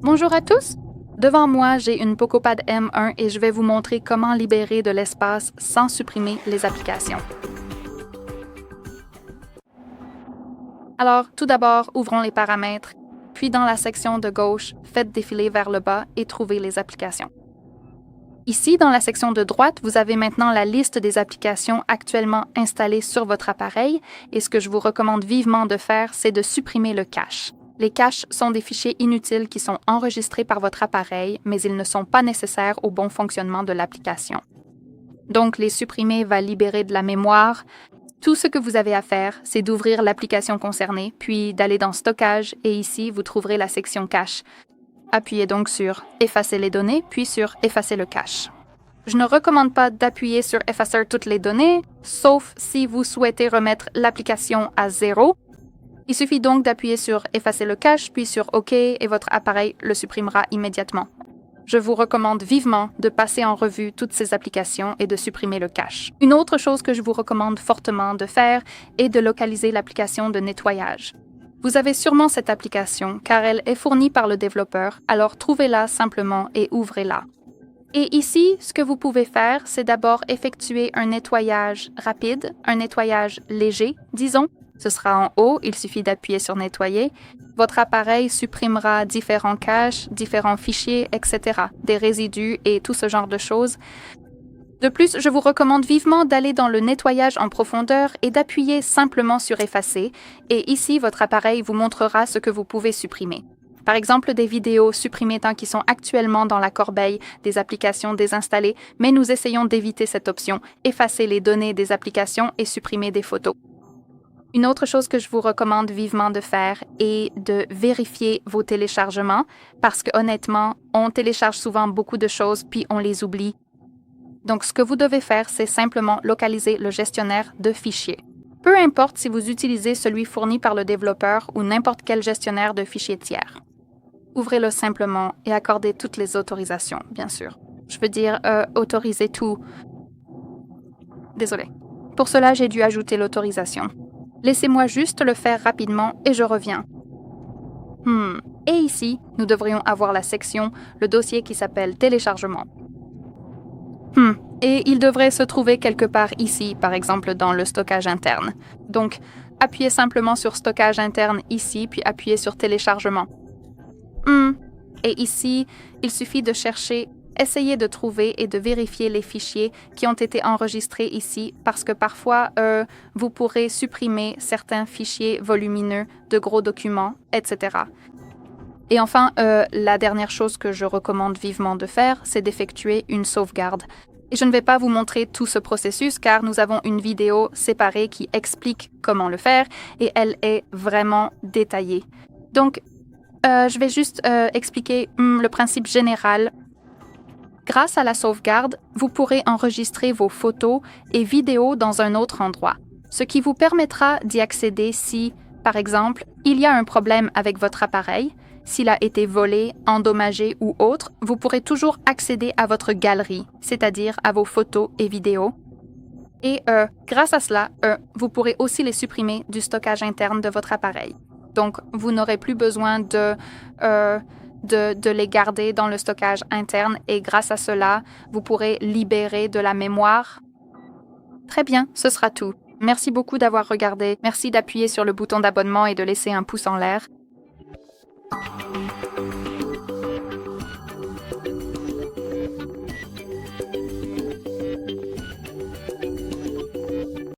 Bonjour à tous! Devant moi, j'ai une PocoPad M1 et je vais vous montrer comment libérer de l'espace sans supprimer les applications. Alors, tout d'abord, ouvrons les paramètres, puis dans la section de gauche, faites défiler vers le bas et trouvez les applications. Ici, dans la section de droite, vous avez maintenant la liste des applications actuellement installées sur votre appareil et ce que je vous recommande vivement de faire, c'est de supprimer le cache. Les caches sont des fichiers inutiles qui sont enregistrés par votre appareil, mais ils ne sont pas nécessaires au bon fonctionnement de l'application. Donc, les supprimer va libérer de la mémoire. Tout ce que vous avez à faire, c'est d'ouvrir l'application concernée, puis d'aller dans Stockage, et ici, vous trouverez la section Cache. Appuyez donc sur « Effacer les données », puis sur « Effacer le cache ». Je ne recommande pas d'appuyer sur « Effacer toutes les données », sauf si vous souhaitez remettre l'application à 0. Il suffit donc d'appuyer sur « Effacer le cache », puis sur « OK » et votre appareil le supprimera immédiatement. Je vous recommande vivement de passer en revue toutes ces applications et de supprimer le cache. Une autre chose que je vous recommande fortement de faire est de localiser l'application de nettoyage. Vous avez sûrement cette application car elle est fournie par le développeur, alors trouvez-la simplement et ouvrez-la. Et ici, ce que vous pouvez faire, c'est d'abord effectuer un nettoyage rapide, un nettoyage léger, disons. Ce sera en haut, il suffit d'appuyer sur « Nettoyer ». Votre appareil supprimera différents caches, différents fichiers, etc., des résidus et tout ce genre de choses. De plus, je vous recommande vivement d'aller dans le nettoyage en profondeur et d'appuyer simplement sur « Effacer ». Et ici, votre appareil vous montrera ce que vous pouvez supprimer. Par exemple, des vidéos supprimées tant qu'ils sont actuellement dans la corbeille des applications désinstallées, mais nous essayons d'éviter cette option, effacer les données des applications et supprimer des photos. Une autre chose que je vous recommande vivement de faire est de vérifier vos téléchargements parce que honnêtement, on télécharge souvent beaucoup de choses puis on les oublie. Donc, ce que vous devez faire, c'est simplement localiser le gestionnaire de fichiers. Peu importe si vous utilisez celui fourni par le développeur ou n'importe quel gestionnaire de fichiers tiers. Ouvrez-le simplement et accordez toutes les autorisations, bien sûr. Je veux dire, autorisez tout. Désolé. Pour cela, j'ai dû ajouter l'autorisation. Laissez-moi juste le faire rapidement et je reviens. Et ici, nous devrions avoir la section, le dossier qui s'appelle Téléchargement. Et il devrait se trouver quelque part ici, par exemple dans le stockage interne. Donc, appuyez simplement sur Stockage interne ici, puis appuyez sur Téléchargement. Et ici, il suffit de chercher, essayer de trouver et de vérifier les fichiers qui ont été enregistrés ici parce que parfois, vous pourrez supprimer certains fichiers volumineux de gros documents, etc. Et enfin, la dernière chose que je recommande vivement de faire, c'est d'effectuer une sauvegarde. Et je ne vais pas vous montrer tout ce processus car nous avons une vidéo séparée qui explique comment le faire et elle est vraiment détaillée. Donc, je vais juste expliquer le principe général. Grâce à la sauvegarde, vous pourrez enregistrer vos photos et vidéos dans un autre endroit, ce qui vous permettra d'y accéder si, par exemple, il y a un problème avec votre appareil, s'il a été volé, endommagé ou autre, vous pourrez toujours accéder à votre galerie, c'est-à-dire à vos photos et vidéos. Et grâce à cela, vous pourrez aussi les supprimer du stockage interne de votre appareil. Donc, vous n'aurez plus besoin de les garder dans le stockage interne et grâce à cela, vous pourrez libérer de la mémoire. Très bien, ce sera tout. Merci beaucoup d'avoir regardé. Merci d'appuyer sur le bouton d'abonnement et de laisser un pouce en l'air.